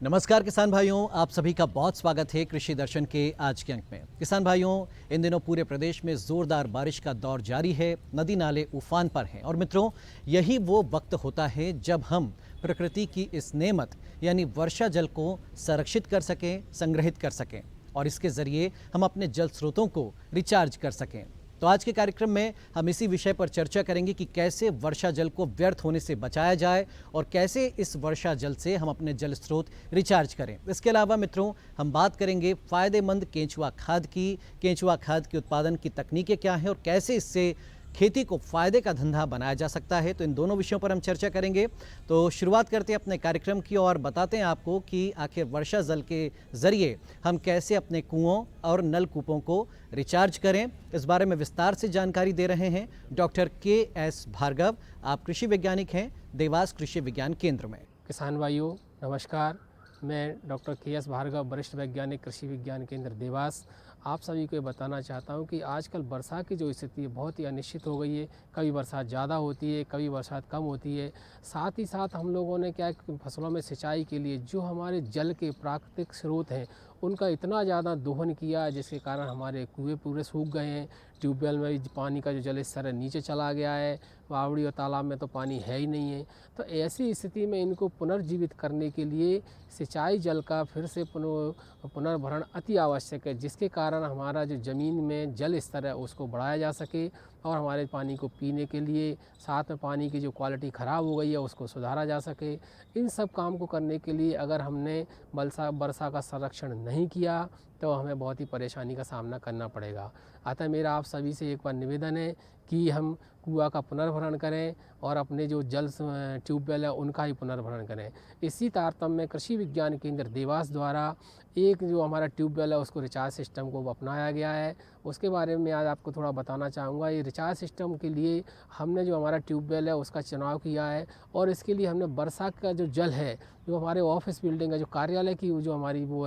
नमस्कार किसान भाइयों, आप सभी का बहुत स्वागत है कृषि दर्शन के आज के अंक में। किसान भाइयों, इन दिनों पूरे प्रदेश में जोरदार बारिश का दौर जारी है, नदी नाले उफान पर हैं और मित्रों, यही वो वक्त होता है जब हम प्रकृति की इस नेमत यानी वर्षा जल को संरक्षित कर सकें, संग्रहित कर सकें और इसके जरिए हम अपने जल स्रोतों को रिचार्ज कर सकें। तो आज के कार्यक्रम में हम इसी विषय पर चर्चा करेंगे कि कैसे वर्षा जल को व्यर्थ होने से बचाया जाए और कैसे इस वर्षा जल से हम अपने जल स्रोत रिचार्ज करें। इसके अलावा मित्रों, हम बात करेंगे फायदेमंद केंचुआ खाद की। केंचुआ खाद के उत्पादन की तकनीकें क्या हैं और कैसे इससे खेती को फायदे का धंधा बनाया जा सकता है। तो इन दोनों विषयों पर हम चर्चा करेंगे। तो शुरुआत करते हैं अपने कार्यक्रम की और बताते हैं आपको कि आखिर वर्षा जल के जरिए हम कैसे अपने कुओं और नलकूपों को रिचार्ज करें। इस बारे में विस्तार से जानकारी दे रहे हैं डॉक्टर के.एस. भार्गव। आप कृषि वैज्ञानिक हैं देवास कृषि विज्ञान केंद्र में। किसान भाइयों नमस्कार, मैं डॉक्टर के.एस. भार्गव, वरिष्ठ वैज्ञानिक कृषि विज्ञान केंद्र देवास, आप सभी को ये बताना चाहता हूँ कि आजकल वर्षा की जो स्थिति है बहुत ही अनिश्चित हो गई है। कभी बरसात ज़्यादा होती है, कभी बरसात कम होती है। साथ ही साथ हम लोगों ने क्या फसलों में सिंचाई के लिए जो हमारे जल के प्राकृतिक स्रोत हैं उनका इतना ज़्यादा दोहन किया है, जिसके कारण हमारे कुएँ पूरे सूख गए हैं। ट्यूबवेल में भी पानी का जो जल स्तर है नीचे चला गया है, बावड़ी और तालाब में तो पानी है ही नहीं है। तो ऐसी स्थिति में इनको पुनर्जीवित करने के लिए सिंचाई जल का फिर से पुनर्भरण अति आवश्यक है, जिसके कारण हमारा जो ज़मीन में जल स्तर है उसको बढ़ाया जा सके और हमारे पानी को पीने के लिए, साथ में पानी की जो क्वालिटी ख़राब हो गई है उसको सुधारा जा सके। इन सब काम को करने के लिए अगर हमने वर्षा का संरक्षण नहीं किया तो हमें बहुत ही परेशानी का सामना करना पड़ेगा। अतः मेरा आप सभी से एक बार निवेदन है कि हम कुआं का पुनर्भरण करें और अपने जो जल ट्यूबवेल है उनका ही पुनर्भरण करें। इसी तारतम्य में कृषि विज्ञान केंद्र देवास द्वारा एक जो हमारा ट्यूबवेल है उसको रिचार्ज सिस्टम को अपनाया गया है, उसके बारे में आज आपको थोड़ा बताना चाहूँगा। ये रिचार्ज सिस्टम के लिए हमने जो हमारा ट्यूबवेल है उसका चुनाव किया है और इसके लिए हमने वर्षा का जो जल है, जो हमारे ऑफिस बिल्डिंग है, जो कार्यालय की जो हमारी वो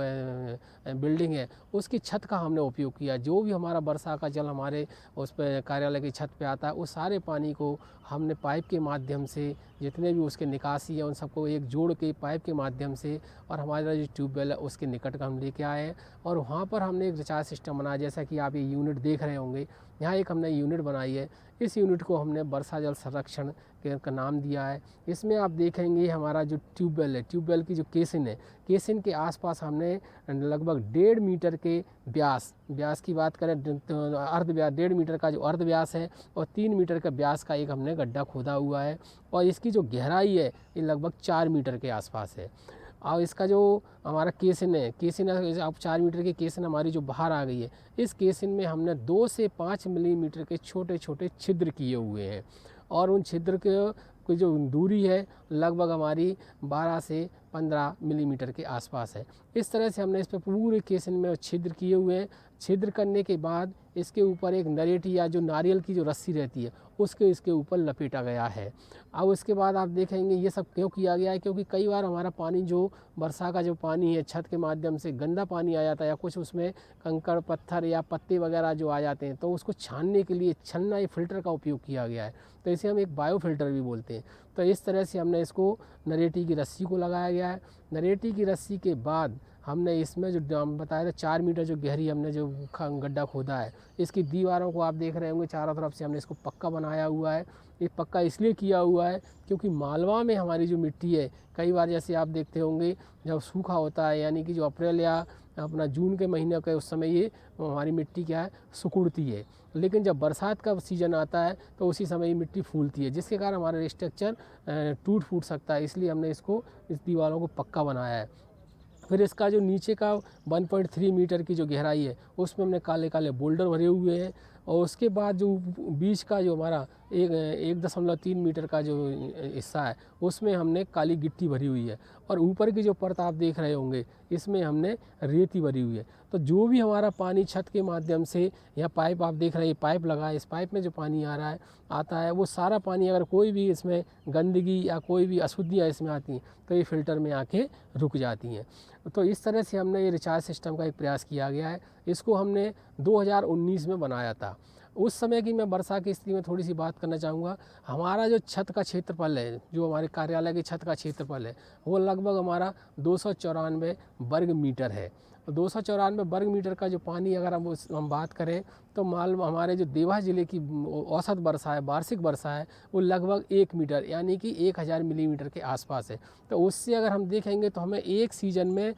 बिल्डिंग है उसकी छत का हमने उपयोग किया। जो भी हमारा वर्षा का जल हमारे उस पर कार्यालय की छत पे आता है उस सारे पानी को हमने पाइप के माध्यम से, जितने भी उसके निकासी है उन सबको एक जोड़ के पाइप के माध्यम से और हमारा जो ट्यूबवेल है उसके निकट का हम लेके आए हैं और वहाँ पर हमने एक रिचार्ज सिस्टम बनाया। जैसा कि आप ये यूनिट देख रहे होंगे, यहाँ एक हमने यूनिट बनाई है। इस यूनिट को हमने वर्षा जल संरक्षण का नाम दिया है। इसमें आप देखेंगे हमारा जो ट्यूबवेल है, ट्यूबवेल की जो केसिन है, केसिन के आसपास हमने लगभग 1.5 मीटर के व्यास की बात करें तो अर्ध व्यास 1.5 मीटर का जो अर्ध व्यास है और 3 मीटर का व्यास का एक हमने गड्ढा खोदा हुआ है और इसकी जो गहराई है ये लगभग 4 मीटर के आसपास है। और इसका जो हमारा केसिन है अब 4 मीटर की केसिन हमारी जो बाहर आ गई है, इस केसिन में हमने 2 से 5 मिलीमीटर के छोटे छोटे छिद्र किए हुए हैं और उन छिद्र की जो दूरी है लगभग हमारी 12 से 15 मिलीमीटर के आसपास है। इस तरह से हमने इस पर पूरे केसिन में छिद्र किए हुए हैं। छिद्र करने के बाद इसके ऊपर एक नरेटी या जो नारियल की जो रस्सी रहती है उसके इसके ऊपर लपेटा गया है। अब उसके बाद आप देखेंगे ये सब क्यों किया गया है, क्योंकि कई बार हमारा पानी जो वर्षा का जो पानी है छत के माध्यम से गंदा पानी आ जाता है या कुछ उसमें कंकड़ पत्थर या पत्ते वगैरह जो आ जाते हैं, तो उसको छानने के लिए छन्ना या फिल्टर का उपयोग किया गया है। तो इसे हम एक बायो फिल्टर भी बोलते हैं। तो इस तरह से हमने इसको नरेटी की रस्सी को लगाया गया है। नरेटी की रस्सी के बाद हमने इसमें जो बताया था 4 मीटर जो गहरी हमने जो गड्ढा खोदा है, इसकी दीवारों को आप देख रहे होंगे चारों तरफ से हमने इसको पक्का बनाया हुआ है। ये पक्का इसलिए किया हुआ है क्योंकि मालवा में हमारी जो मिट्टी है कई बार जैसे आप देखते होंगे जब सूखा होता है, यानी कि जो अप्रैल या अपना जून के महीने के उस समय ये हमारी मिट्टी क्या है सिकुड़ती है, लेकिन जब बरसात का सीज़न आता है तो उसी समय ये मिट्टी फूलती है, जिसके कारण हमारा स्ट्रक्चर टूट फूट सकता है। इसलिए हमने इसको इस दीवारों को पक्का बनाया है। फिर इसका जो नीचे का 1.3 मीटर की जो गहराई है उसमें हमने काले काले बोल्डर भरे हुए हैं और उसके बाद जो बीच का जो हमारा 1.3 मीटर का जो हिस्सा है उसमें हमने काली गिट्टी भरी हुई है और ऊपर की जो परत आप देख रहे होंगे इसमें हमने रेती भरी हुई है। तो जो भी हमारा पानी छत के माध्यम से या पाइप आप देख रहे हैं, पाइप लगा है, इस पाइप में जो पानी आता है वो सारा पानी अगर कोई भी इसमें गंदगी या कोई भी अशुद्धियाँ इसमें आती हैं तो ये फिल्टर में आके रुक जाती हैं। तो इस तरह से हमने ये रिचार्ज सिस्टम का एक प्रयास किया गया है। इसको हमने 2019 में बनाया था उस समय की मैं वर्षा की स्थिति में थोड़ी सी बात करना चाहूँगा। हमारा जो छत का क्षेत्रफल है, जो हमारे कार्यालय के छत का क्षेत्रफल है, वो लगभग हमारा 294 वर्ग मीटर है। 294 वर्ग मीटर का जो पानी अगर हम बात करें तो मान लो हमारे जो देवास ज़िले की औसत वर्षा है, वार्षिक वर्षा है, वो लगभग 1 मीटर यानी कि 1000 मिलीमीटर के आसपास है। तो उससे अगर हम देखेंगे तो हमें एक सीज़न में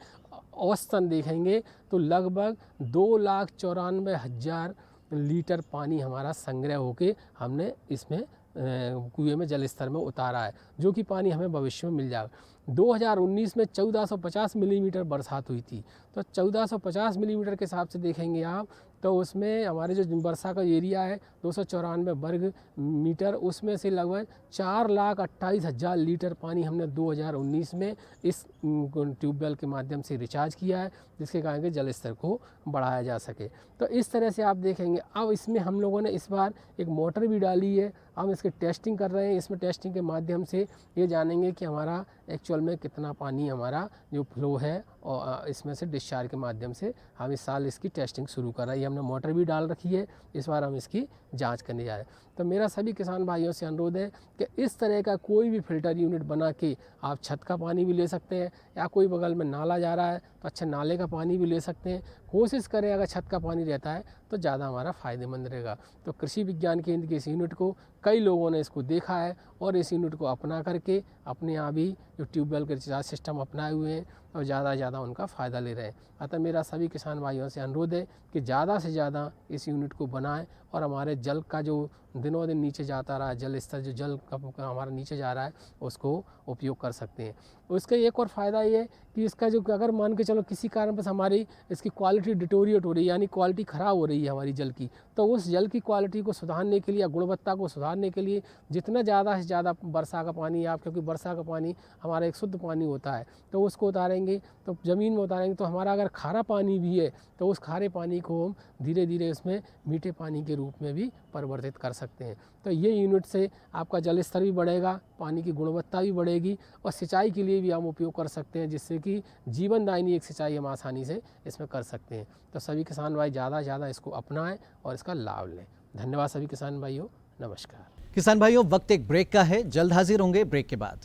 औसतन देखेंगे तो लगभग 2,94,000 लीटर पानी हमारा संग्रह होके हमने इसमें कुएं में जल स्तर में उतारा है, जो कि पानी हमें भविष्य में मिल जाएगा। 2019 में 1450 मिलीमीटर बरसात हुई थी। तो 1450 मिलीमीटर के हिसाब से देखेंगे आप तो उसमें हमारे जो वर्षा का एरिया है 294 वर्ग मीटर, उसमें से लगभग 4,28,000 लीटर पानी हमने 2019 में इस ट्यूबवेल के माध्यम से रिचार्ज किया है, जिसके कारण के जल स्तर को बढ़ाया जा सके। तो इस तरह से आप देखेंगे। अब इसमें हम लोगों ने इस बार एक मोटर भी डाली है, हम इसकी टेस्टिंग कर रहे हैं। इसमें टेस्टिंग के माध्यम से ये जानेंगे कि हमारा एक्चुअल में कितना पानी हमारा जो फ्लो है और इसमें से डिस्चार्ज के माध्यम से हम इस साल इसकी टेस्टिंग शुरू कर रहे हैं। हमने मोटर भी डाल रखी है, इस बार हम इसकी जांच करने जा रहे हैं। तो मेरा सभी किसान भाइयों से अनुरोध है कि इस तरह का कोई भी फिल्टर यूनिट बना के आप छत का पानी भी ले सकते हैं, या कोई बगल में नाला जा रहा है तो अच्छे नाले का पानी भी ले सकते हैं। कोशिश करें अगर छत का पानी रहता है तो ज़्यादा हमारा फ़ायदेमंद रहेगा। तो कृषि विज्ञान केंद्र के इस यूनिट को कई लोगों ने इसको देखा है और इस यूनिट को अपना करके अपने यहाँ भी जो ट्यूबवेल के रिचार्ज सिस्टम अपनाए हुए हैं और ज़्यादा से ज़्यादा उनका फ़ायदा ले रहे हैं। अतः मेरा सभी किसान भाइयों से अनुरोध है कि ज़्यादा से ज़्यादा इस यूनिट को बनाएं और हमारे जल का जो दिनों दिन नीचे जाता रहा, जल स्तर जो जल का हमारा नीचे जा रहा है, उसको उपयोग कर सकते हैं। उसका एक और फ़ायदा ये है कि इसका जो अगर मान के चलो किसी कारण बस हमारी इसकी क्वालिटी डिटोरिएट हो रही है, यानी क्वालिटी ख़राब हो रही है हमारी जल की, तो उस जल की क्वालिटी को सुधारने के लिए या गुणवत्ता को सुधारने के लिए जितना ज़्यादा से ज़्यादा वर्षा का पानी आप, क्योंकि वर्षा का पानी हमारा एक शुद्ध पानी होता है, तो उसको उतारेंगे तो ज़मीन में उतारेंगे तो हमारा अगर खारा पानी भी है तो उस खारे पानी को हम धीरे धीरे उसमें मीठे पानी के रूप में भी परिवर्तित कर सकते हैं। तो ये यूनिट से आपका जल स्तर भी बढ़ेगा, पानी की गुणवत्ता भी बढ़ेगी और सिंचाई के लिए भी हम उपयोग कर सकते हैं, जिससे कि जीवनदायिनी एक सिंचाई हम आसानी से इसमें कर सकते हैं। तो सभी किसान भाई ज़्यादा से ज़्यादा इसको अपनाएं और इसका लाभ लें। धन्यवाद सभी किसान भाइयों, नमस्कार। किसान भाइयों, वक्त एक ब्रेक का है, जल्द हाजिर होंगे ब्रेक के बाद।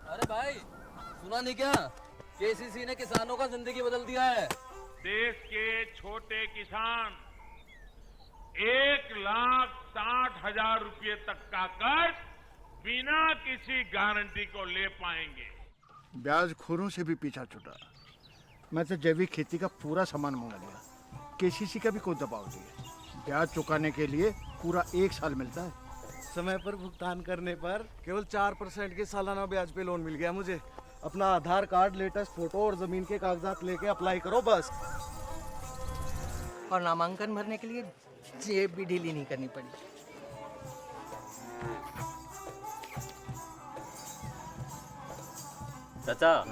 अरे भाई, सुना नहीं क्या? केसीसी ने किसानों का जिंदगी बदल दिया है। देश के छोटे किसान 1,60,000 रुपये तक का कर्ज बिना किसी गारंटी को ले पाएंगे। ब्याज खोरों से भी पीछा छुटा। मैं तो जैविक खेती का पूरा सामान मंगा लिया, केसीसी का भी कोई दबाव नहीं है। ब्याज चुकाने के लिए पूरा 1 साल मिलता है। समय पर भुगतान करने पर केवल 4% के सालाना ब्याज पे लोन मिल गया मुझे। अपना आधार कार्ड, लेटेस्ट फोटो और जमीन के कागजात लेके अप्लाई करो बस। और नामांकन भरने के लिए जेब भी ढीली नहीं करनी पड़ी। चाचा,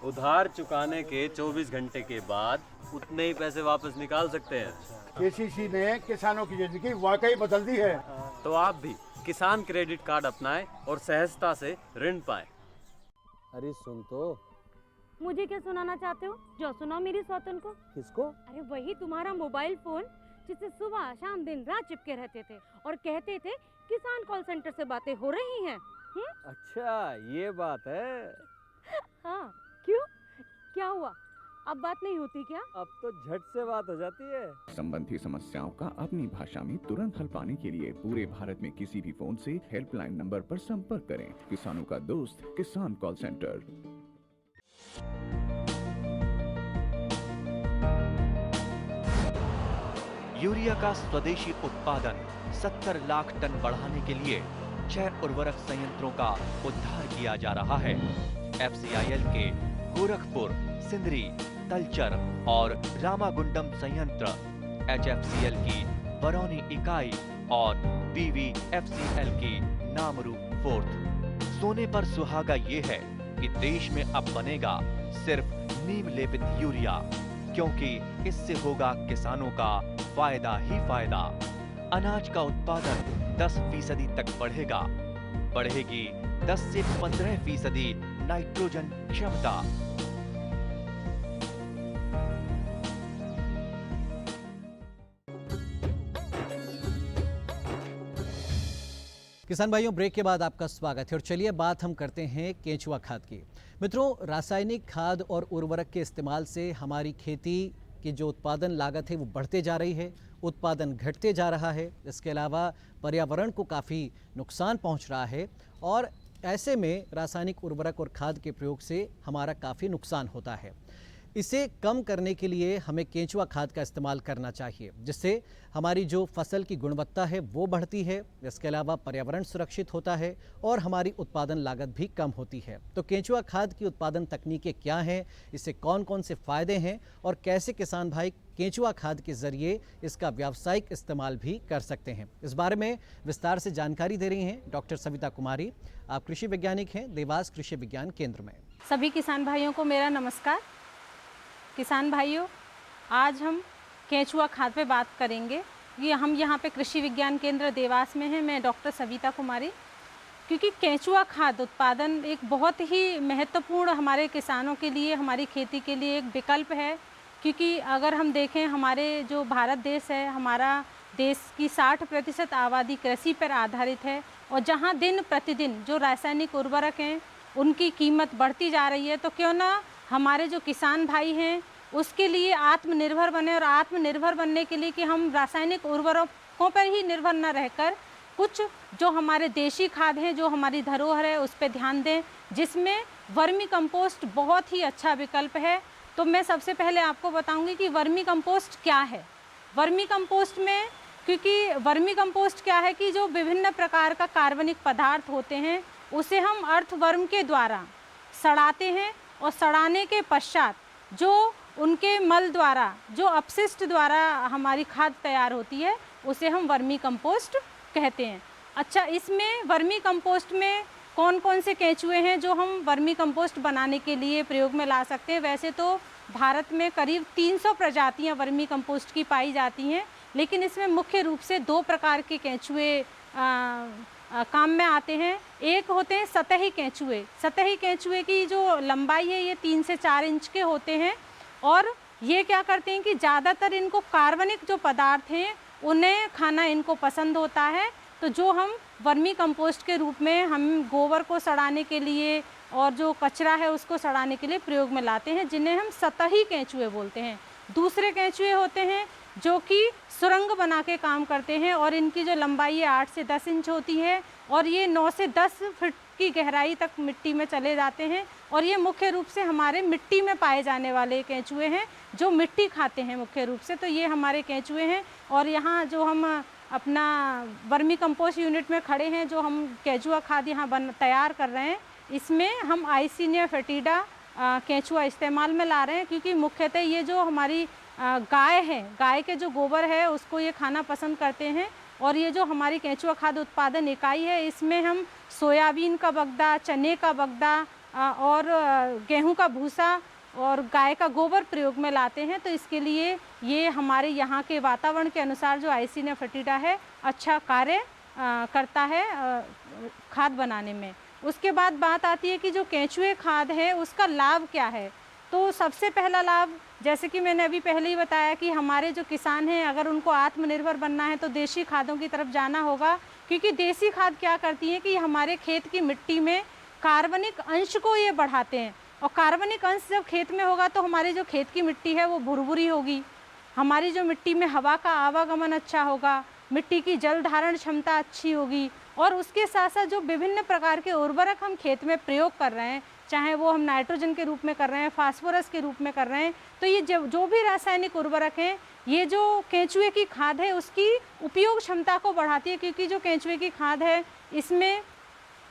उधार चुकाने के 24 घंटे के बाद उतने ही पैसे वापस निकाल सकते हैं। केसीसी ने किसानों की जिंदगी वाकई बदल दी है। तो आप भी किसान क्रेडिट कार्ड अपनाएं और सहजता से ऋण पाएं। अरे सुन तो। मुझे क्या सुनाना चाहते हो? जो सुनाओ मेरी सौतन को। किसको? अरे वही तुम्हारा मोबाइल फोन जिससे सुबह शाम दिन रात चिपके रहते थे और कहते थे किसान कॉल सेंटर से बातें हो रही हैं। अच्छा, ये बात है। हाँ, क्यों? क्या हुआ? अब बात नहीं होती क्या? अब तो झट से बात हो जाती है। संबंधी समस्याओं का अपनी भाषा में तुरंत हल पाने के लिए पूरे भारत में किसी भी फोन से हेल्पलाइन नंबर पर संपर्क करें। किसानों का दोस्त किसान कॉल सेंटर। यूरिया का स्वदेशी उत्पादन 70 लाख टन बढ़ाने के लिए 6 उर्वरक संयंत्रों का उद्धार किया जा रहा है। FCIL के गोरखपुर, सिंदरी, तलचर और रामागुंडम संयंत्र, HFCL की बरौनी इकाई और BVFCL की नामरू फोर्थ। सोने पर सुहागा ये है कि देश में अब बनेगा सिर्फ नीम लेपित यूरिया, क्योंकि इससे होगा किसानों का फायदा ही फायदा। अनाज का उत्पादन 10% तक बढ़ेगा। बढ़ेगी 10 से 15% नाइट्रोजन क्षमता। किसान भाइयों, ब्रेक के बाद आपका स्वागत है और चलिए बात हम करते हैं केंचुआ खाद की। मित्रों, रासायनिक खाद और उर्वरक के इस्तेमाल से हमारी खेती की जो उत्पादन लागत है वो बढ़ते जा रही है, उत्पादन घटते जा रहा है। इसके अलावा पर्यावरण को काफ़ी नुकसान पहुंच रहा है और ऐसे में रासायनिक उर्वरक और खाद के प्रयोग से हमारा काफ़ी नुकसान होता है। इसे कम करने के लिए हमें केंचुआ खाद का इस्तेमाल करना चाहिए, जिससे हमारी जो फसल की गुणवत्ता है वो बढ़ती है। इसके अलावा पर्यावरण सुरक्षित होता है और हमारी उत्पादन लागत भी कम होती है। तो केंचुआ खाद की उत्पादन तकनीकें क्या हैं, इससे कौन कौन से फ़ायदे हैं और कैसे किसान भाई केंचुआ खाद के ज़रिए इसका व्यावसायिक इस्तेमाल भी कर सकते हैं, इस बारे में विस्तार से जानकारी दे रही हैं डॉक्टर सविता कुमारी। आप कृषि वैज्ञानिक हैं देवास कृषि विज्ञान केंद्र में। सभी किसान भाइयों को मेरा नमस्कार। किसान भाइयों, आज हम केंचुआ खाद पे बात करेंगे। ये हम यहाँ पे कृषि विज्ञान केंद्र देवास में हैं। मैं डॉक्टर सविता कुमारी। क्योंकि केंचुआ खाद उत्पादन एक बहुत ही महत्वपूर्ण हमारे किसानों के लिए, हमारी खेती के लिए एक विकल्प है। क्योंकि अगर हम देखें, हमारे जो भारत देश है, हमारा देश की 60% आबादी कृषि पर आधारित है और जहाँ दिन प्रतिदिन जो रासायनिक उर्वरक हैं उनकी कीमत बढ़ती जा रही है, तो क्यों ना हमारे जो किसान भाई हैं उसके लिए आत्मनिर्भर बने और आत्मनिर्भर बनने के लिए कि हम रासायनिक उर्वरकों पर ही निर्भर न रहकर कुछ जो हमारे देशी खाद हैं, जो हमारी धरोहर है, उस पर ध्यान दें, जिसमें वर्मी कंपोस्ट बहुत ही अच्छा विकल्प है। तो मैं सबसे पहले आपको बताऊंगी कि वर्मी कंपोस्ट क्या है। वर्मी कंपोस्ट में, क्योंकि वर्मी कंपोस्ट क्या है कि जो विभिन्न प्रकार का कार्बनिक पदार्थ होते हैं उसे हम अर्थवर्म के द्वारा सड़ाते हैं और सड़ाने के पश्चात जो उनके मल द्वारा, जो अपशिष्ट द्वारा हमारी खाद तैयार होती है, उसे हम वर्मी कंपोस्ट कहते हैं। अच्छा, इसमें वर्मी कंपोस्ट में कौन कौन से केंचुए हैं जो हम वर्मी कंपोस्ट बनाने के लिए प्रयोग में ला सकते हैं। वैसे तो भारत में करीब 300 प्रजातियां वर्मी कंपोस्ट की पाई जाती हैं, लेकिन इसमें मुख्य रूप से 2 प्रकार के केंचुए काम में आते हैं। एक होते हैं सतही केंचुए। सतही केंचुए की जो लंबाई है ये 3 से 4 इंच के होते हैं और ये क्या करते हैं कि ज़्यादातर इनको कार्बनिक जो पदार्थ हैं उन्हें खाना इनको पसंद होता है। तो जो हम वर्मी कंपोस्ट के रूप में हम गोबर को सड़ाने के लिए और जो कचरा है उसको सड़ाने के लिए प्रयोग में लाते हैं, जिन्हें हम सतही केंचुए बोलते हैं। दूसरे केंचुए होते हैं जो कि सुरंग बना के काम करते हैं और इनकी जो लंबाई है 8 से 10 इंच होती है और ये 9 से 10 फीट की गहराई तक मिट्टी में चले जाते हैं और ये मुख्य रूप से हमारे मिट्टी में पाए जाने वाले केंचुए हैं जो मिट्टी खाते हैं मुख्य रूप से। तो ये हमारे केंचुए हैं और यहाँ जो हम अपना वर्मी कंपोस्ट यूनिट में खड़े हैं, जो हम केंचुआ खाद यहाँ तैयार कर रहे हैं, इसमें हम आइसिनिया फेटिडा केंचुआ इस्तेमाल में ला रहे हैं। क्योंकि मुख्यतः ये जो हमारी गाय है, गाय के जो गोबर है उसको ये खाना पसंद करते हैं और ये जो हमारी केंचुआ खाद उत्पादन इकाई है इसमें हम सोयाबीन का बगदा, चने का बगदा और गेहूं का भूसा और गाय का गोबर प्रयोग में लाते हैं। तो इसके लिए ये हमारे यहाँ के वातावरण के अनुसार जो आइसिनिया फेटिडा है अच्छा कार्य करता है खाद बनाने में। उसके बाद बात आती है कि जो केंचुए खाद है उसका लाभ क्या है। तो सबसे पहला लाभ, जैसे कि मैंने अभी पहले ही बताया कि हमारे जो किसान हैं अगर उनको आत्मनिर्भर बनना है तो देशी खादों की तरफ जाना होगा। क्योंकि देशी खाद क्या करती हैं कि हमारे खेत की मिट्टी में कार्बनिक अंश को ये बढ़ाते हैं और कार्बनिक अंश जब खेत में होगा तो हमारी जो खेत की मिट्टी है वो भुरभुरी होगी, हमारी जो मिट्टी में हवा का आवागमन अच्छा होगा, मिट्टी की जल धारण क्षमता अच्छी होगी और उसके साथ साथ जो विभिन्न प्रकार के उर्वरक हम खेत में प्रयोग कर रहे हैं, चाहे वो हम नाइट्रोजन के रूप में कर रहे हैं, फास्फोरस के रूप में कर रहे हैं, तो ये जो भी रासायनिक उर्वरक हैं ये जो केंचुए की खाद है उसकी उपयोग क्षमता को बढ़ाती है। क्योंकि जो केंचुए की खाद है इसमें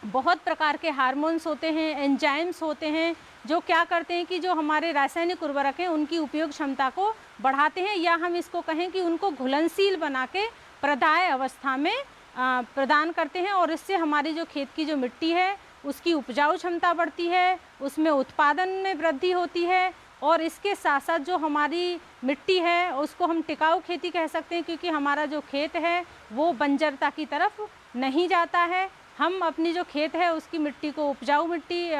बहुत प्रकार के हार्मोन्स होते हैं, एंजाइम्स होते हैं जो क्या करते हैं कि जो हमारे रासायनिक उर्वरक हैं उनकी उपयोग क्षमता को बढ़ाते हैं, या हम इसको कहें कि उनको घुलनशील बना के प्रदाय अवस्था में प्रदान करते हैं और इससे हमारी जो खेत की जो मिट्टी है उसकी उपजाऊ क्षमता बढ़ती है, उसमें उत्पादन में वृद्धि होती है और इसके साथ साथ जो हमारी मिट्टी है उसको हम टिकाऊ खेती कह सकते हैं। क्योंकि हमारा जो खेत है वो बंजरता की तरफ नहीं जाता है, हम अपनी जो खेत है उसकी मिट्टी को उपजाऊ मिट्टी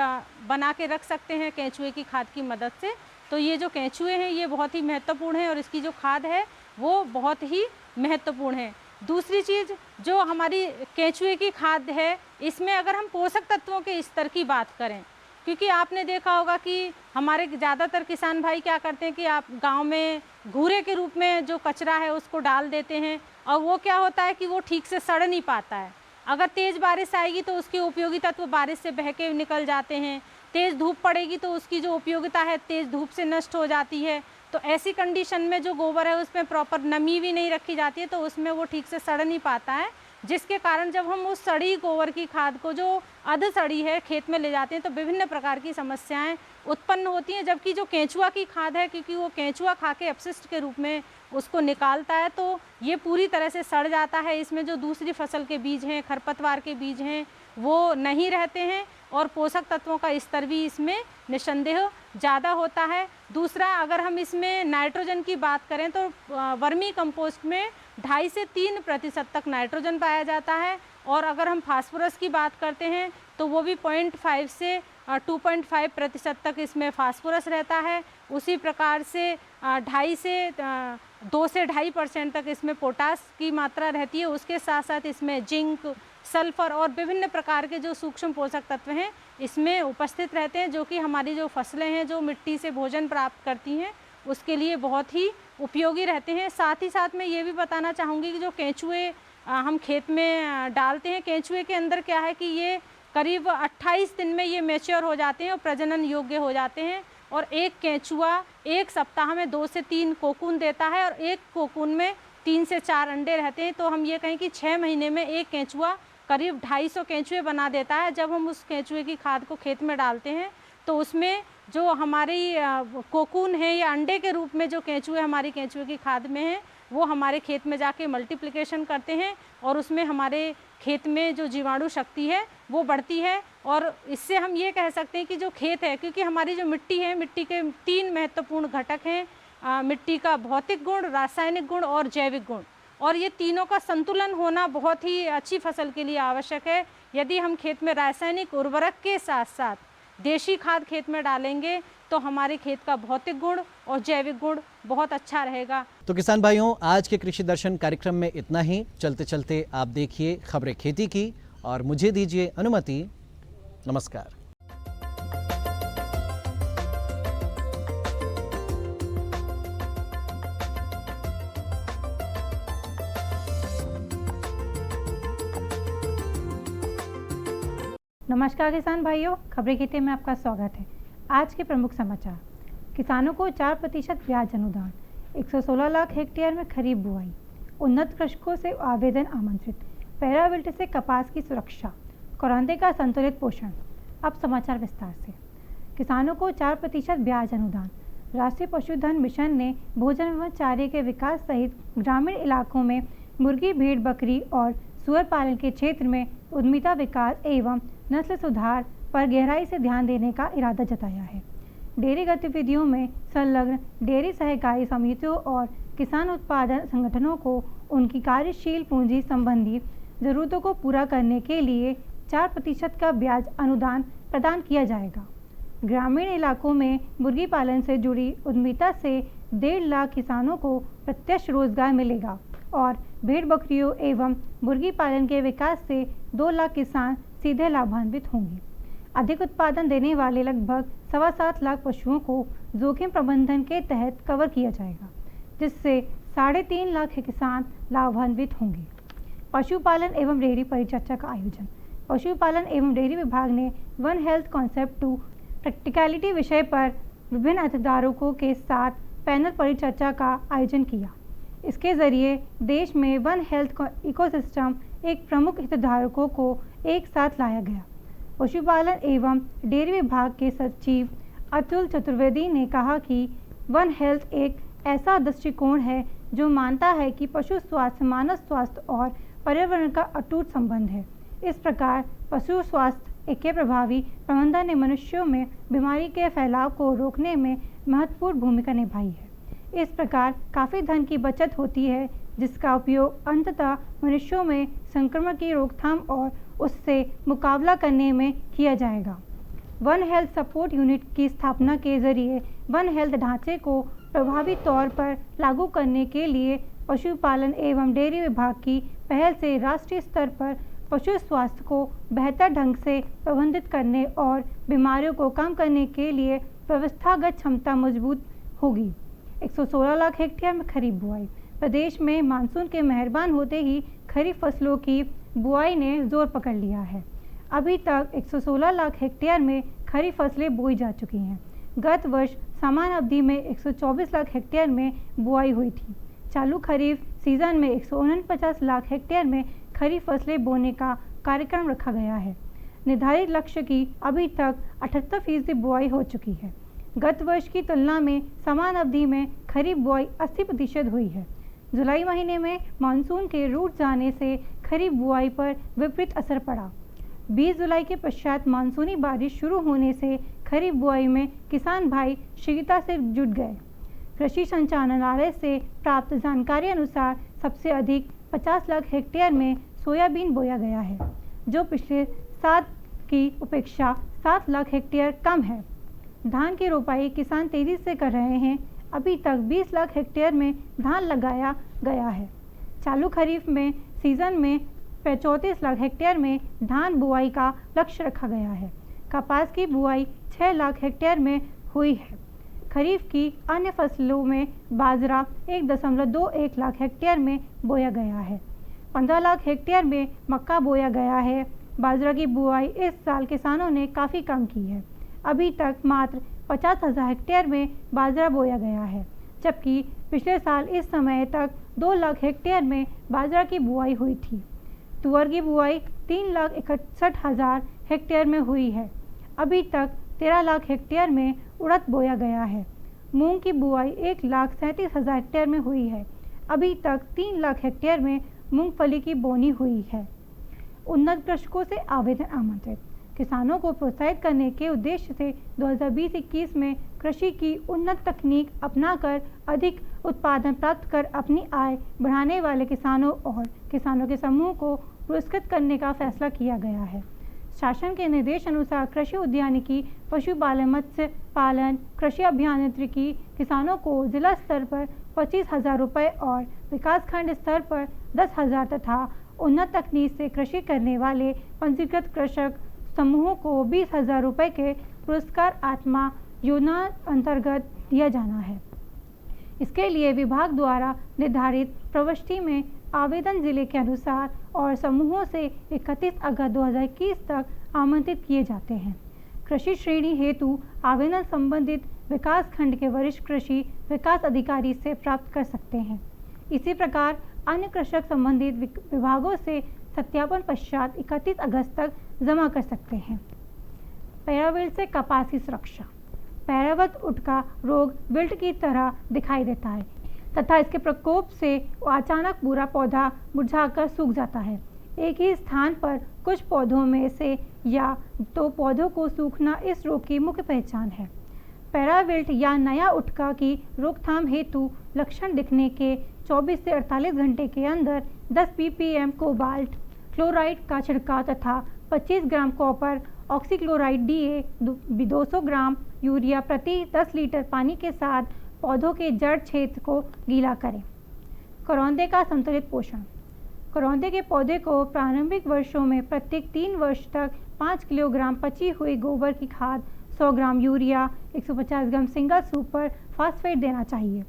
बना के रख सकते हैं केंचुए की खाद की मदद से। तो ये जो केंचुए हैं ये बहुत ही महत्वपूर्ण है और इसकी जो खाद है वो बहुत ही महत्वपूर्ण है। दूसरी चीज़ जो हमारी केंचुए की खाद है, इसमें अगर हम पोषक तत्वों के स्तर की बात करें, क्योंकि आपने देखा होगा कि हमारे ज़्यादातर किसान भाई क्या करते हैं कि आप गांव में घूरे के रूप में जो कचरा है उसको डाल देते हैं, और वो क्या होता है कि वो ठीक से सड़ नहीं पाता है। अगर तेज़ बारिश आएगी तो उसकी उपयोगी तत्व बारिश से बह के निकल जाते हैं, तेज़ धूप पड़ेगी तो उसकी जो उपयोगिता है तेज़ धूप से नष्ट हो जाती है। तो ऐसी कंडीशन में जो गोबर है उसमें प्रॉपर नमी भी नहीं रखी जाती है, तो उसमें वो ठीक से सड़ नहीं पाता है, जिसके कारण जब हम उस सड़ी गोबर की खाद को जो अध सड़ी है खेत में ले जाते हैं तो विभिन्न प्रकार की समस्याएं उत्पन्न होती हैं। जबकि जो केंचुआ की खाद है, क्योंकि वो केंचुआ खा के अपशिष्ट के रूप में उसको निकालता है, तो ये पूरी तरह से सड़ जाता है। इसमें जो दूसरी फसल के बीज हैं, खरपतवार के बीज हैं, वो नहीं रहते हैं और पोषक तत्वों का स्तर भी इसमें निस्संदेह ज़्यादा होता है। दूसरा, अगर हम इसमें नाइट्रोजन की बात करें तो वर्मी कंपोस्ट में 2.5 से 3% तक नाइट्रोजन पाया जाता है, और अगर हम फास्फोरस की बात करते हैं तो वो भी 0.5 से 2.5% तक इसमें फास्फोरस रहता है। उसी प्रकार से 2 से 2.5% तक इसमें पोटास की मात्रा रहती है। उसके साथ साथ इसमें जिंक, सल्फर और विभिन्न प्रकार के जो सूक्ष्म पोषक तत्व हैं इसमें उपस्थित रहते हैं, जो कि हमारी जो फसलें हैं जो मिट्टी से भोजन प्राप्त करती हैं उसके लिए बहुत ही उपयोगी रहते हैं। साथ ही साथ मैं ये भी बताना चाहूँगी कि जो केंचुए हम खेत में डालते हैं, केंचुए के अंदर क्या है कि ये करीब 28 दिन में ये मैच्योर हो जाते हैं और प्रजनन योग्य हो जाते हैं, और एक केंचुआ एक सप्ताह में 2 से 3 कोकून देता है और एक कोकून में 3 से 4 अंडे रहते हैं। तो हम ये कहें कि 6 महीने में एक केंचुआ करीब 250 केंचुए बना देता है। जब हम उस केंचुए की खाद को खेत में डालते हैं तो उसमें जो हमारी कोकून है या अंडे के रूप में जो केंचुए हमारी केंचुए की खाद में हैं वो हमारे खेत में जाके मल्टीप्लिकेशन करते हैं, और उसमें हमारे खेत में जो जीवाणु शक्ति है वो बढ़ती है। और इससे हम ये कह सकते हैं कि जो खेत है, क्योंकि हमारी जो मिट्टी है, मिट्टी के 3 महत्वपूर्ण घटक हैं, मिट्टी का भौतिक गुण, रासायनिक गुण और जैविक गुण, और ये तीनों का संतुलन होना बहुत ही अच्छी फसल के लिए आवश्यक है। यदि हम खेत में रासायनिक उर्वरक के साथ साथ देशी खाद खेत में डालेंगे तो हमारे खेत का भौतिक गुण और जैविक गुण बहुत अच्छा रहेगा। तो किसान भाइयों, आज के कृषि दर्शन कार्यक्रम में इतना ही। चलते चलते आप देखिए खबरें खेती की, और मुझे दीजिए अनुमति। नमस्कार। नमस्कार किसान भाइयों, खबरें खेती में आपका स्वागत है। आज के प्रमुख समाचार। किसानों को 4% ब्याज अनुदान, 116 लाख हेक्टेयर में खरीफ बुआई, उन्नत कृषकों से आवेदन आमंत्रित, पैराविल्ट से कपास की सुरक्षा, करौंदे का संतुलित पोषण। अब समाचार विस्तार से। किसानों को 4% ब्याज अनुदान। राष्ट्रीय पशुधन मिशन ने भोजन एवं चारे के विकास सहित ग्रामीण इलाकों में मुर्गी, भेड़, बकरी और सुअर पालन के क्षेत्र में उद्यमिता विकास एवं नस्ल सुधार पर गहराई से ध्यान देने का इरादा जताया है। डेयरी गतिविधियों में संलग्न डेयरी सहकारी समितियों और किसान उत्पादन संगठनों को उनकी कार्यशील पूंजी संबंधी जरूरतों को पूरा करने के लिए 4% का ब्याज अनुदान प्रदान किया जाएगा। ग्रामीण इलाकों में मुर्गी पालन से जुड़ी उद्यमिता से 1.5 लाख किसानों को प्रत्यक्ष रोजगार मिलेगा और भेड़ बकरियों एवं मुर्गी पालन के विकास से 2 लाख किसान सीधे लाभान्वित होंगे। अधिक उत्पादन देने वाले लगभग 7.25 लाख पशुओं को जोखिम प्रबंधन के तहत कवर किया जाएगा, जिससे 3.5 लाख किसान लाभान्वित होंगे। पशुपालन एवं डेयरी परिचर्चा का आयोजन। पशुपालन एवं डेयरी विभाग ने one health concept to practicality विषय पर विभिन्न हितधारकों के साथ पैनल परिचर्चा का आयोजन किया। इसके जरिए देश में वन हेल्थ इकोसिस्टम एक प्रमुख हितधारकों को एक साथ लाया गया। पशुपालन एवं डेयरी विभाग के सचिव अतुल चतुर्वेदी ने कहा कि वन हेल्थ एक ऐसा दृष्टिकोण है जो मानता है कि पशु स्वास्थ्य मानव स्वास्थ्य और पर्यावरण का अटूट संबंध है। इस प्रकार पशु स्वास्थ्य के प्रभावी प्रबंधन ने मनुष्यों में बीमारी के फैलाव को रोकने में महत्वपूर्ण भूमिका निभाई है। इस प्रकार काफ़ी धन की बचत होती है, जिसका उपयोग अंततः मनुष्यों में संक्रमण की रोकथाम और उससे मुकाबला करने में किया जाएगा। वन हेल्थ सपोर्ट यूनिट की स्थापना के जरिए वन हेल्थ ढांचे को प्रभावी तौर पर लागू करने के लिए पशुपालन एवं डेयरी विभाग की पहल से राष्ट्रीय स्तर पर पशु स्वास्थ्य को बेहतर ढंग से प्रबंधित करने और बीमारियों को कम करने के लिए व्यवस्थागत क्षमता मजबूत होगी। 116 लाख हेक्टेयर में खरीफ बुआई। प्रदेश में मानसून के मेहरबान होते ही खरीफ फसलों की बुआई ने जोर पकड़ लिया है। अभी तक 116 लाख हेक्टेयर में खरीफ फसलें बोई जा चुकी हैं। गत वर्ष समान अवधि में 124 लाख हेक्टेयर में बुआई हुई थी। चालू खरीफ सीजन में 149 लाख हेक्टेयर में खरीफ फसलें बोने का कार्यक्रम रखा गया है। निर्धारित लक्ष्य की अभी तक 78% बुआई हो चुकी है। गत वर्ष की तुलना में समान अवधि में खरीफ बुआई 80% हुई है। जुलाई महीने में मानसून के रूठ जाने से खरीफ बुआई पर विपरीत असर पड़ा। 20 जुलाई के पश्चात मानसूनी बारिश शुरू होने से खरीफ बुआई में किसान भाई शीघ्रता से जुट गए। कृषि संचालनालय से प्राप्त जानकारी अनुसार सबसे अधिक 50 लाख हेक्टेयर में सोयाबीन बोया गया है, जो पिछले साल की अपेक्षा 7 लाख हेक्टेयर कम है। धान की रोपाई किसान तेजी से कर रहे हैं। अभी तक 20 लाख हेक्टेयर में धान लगाया गया है। चालू खरीफ में सीजन में 34 लाख हेक्टेयर में धान बुआई का लक्ष्य रखा गया है। कपास की बुआई 6 लाख हेक्टेयर में हुई है। खरीफ की अन्य फसलों में बाजरा 1.21 लाख हेक्टेयर में बोया गया है। 15 लाख हेक्टेयर में मक्का बोया गया है। बाजरा की बुआई इस साल किसानों ने काफ़ी कम की है। अभी तक मात्र 50,000 हेक्टेयर में बाजरा बोया गया है, जबकि पिछले साल इस समय तक 2 लाख हेक्टेयर में बाजरा की बुआई हुई थी। तुअर की बुआई 3,61,000 हेक्टेयर में हुई है। अभी तक 13 लाख हेक्टेयर में उड़द बोया गया है। मूंग की बुआई 1,37,000 हेक्टेयर में हुई है। अभी तक 3 लाख हेक्टेयर में मूंगफली की बोनी हुई है। उन्नत कृषकों से आवेदन आमंत्रित। किसानों को प्रोत्साहित करने के उद्देश्य से 2020-21 में कृषि की उन्नत तकनीक अपनाकर अधिक उत्पादन प्राप्त कर अपनी आय बढ़ाने वाले किसानों और किसानों के समूह को पुरस्कृत करने का फैसला किया गया है। शासन के निर्देश अनुसार कृषि उद्यानिकी, पशुपालन, मत्स्य पालन, कृषि अभियांत्रिकी किसानों को जिला स्तर पर 25,000 रुपये और विकासखंड स्तर पर 10,000 तथा उन्नत तकनीक से कृषि करने वाले पंजीकृत कृषक समूहों को 20,000 रुपये के पुरस्कार आत्मा योजना अंतर्गत दिया जाना है। इसके लिए विभाग द्वारा निर्धारित प्रविष्टि में आवेदन जिले के अनुसार और समूहों से 31 अगस्त 2021 तक आमंत्रित किए जाते हैं। कृषि श्रेणी हेतु आवेदन संबंधित विकास खंड के वरिष्ठ कृषि विकास अधिकारी से प्राप्त कर सकते हैं। इसी प्रकार अन्य कृषक संबंधित विभागों से सत्यापन पश्चात 31 अगस्त तक जमा कर सकते हैं। पैराविल्ट से कपास की सुरक्षा। पैरावत उटका रोग विल्ट की तरह दिखाई देता है तथा इसके प्रकोप से अचानक पूरा पौधा मुरझाकर सूख जाता है। एक ही स्थान पर कुछ पौधों में से या तो पौधों को सूखना इस रोग की मुख्य पहचान है। पैराविल्ट या नया उटका की रोकथाम हेतु लक्षण दिखने के 24 से 48 घंटे के अंदर 10 ppm कोबाल्ट क्लोराइड का छिड़काव तथा 25 gram copper oxychloride DA 200 gram urea प्रति 10 लीटर पानी के साथ पौधों के जड़ क्षेत्र को गीला करें। करौंदे का संतुलित पोषण। करौंदे के पौधे को प्रारंभिक वर्षों में प्रत्येक 3 वर्ष तक 5 किलोग्राम पची हुई गोबर की खाद, 100 ग्राम यूरिया, 150 ग्राम सिंगल सुपर फास्फेट देना चाहिए।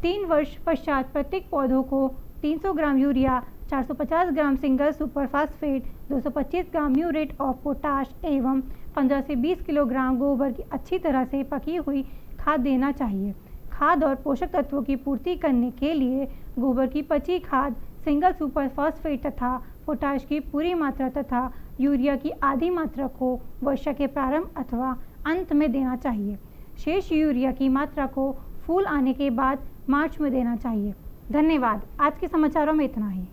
3 वर्ष पश्चात प्रत्येक पौधों को 300 gram urea, 450 gram single super phosphate, 225 gram muriate of potash एवं 15 से 20 किलोग्राम गोबर की अच्छी तरह से पकी हुई खाद देना चाहिए। खाद और पोषक तत्वों की पूर्ति करने के लिए गोबर की पची खाद, सिंगल सुपर फास्फेट तथा पोटाश की पूरी मात्रा तथा यूरिया की आधी मात्रा को वर्षा के प्रारंभ अथवा अंत में देना चाहिए। शेष यूरिया की मात्रा को फूल आने के बाद मार्च में देना चाहिए। धन्यवाद। आज के समाचारों में इतना ही।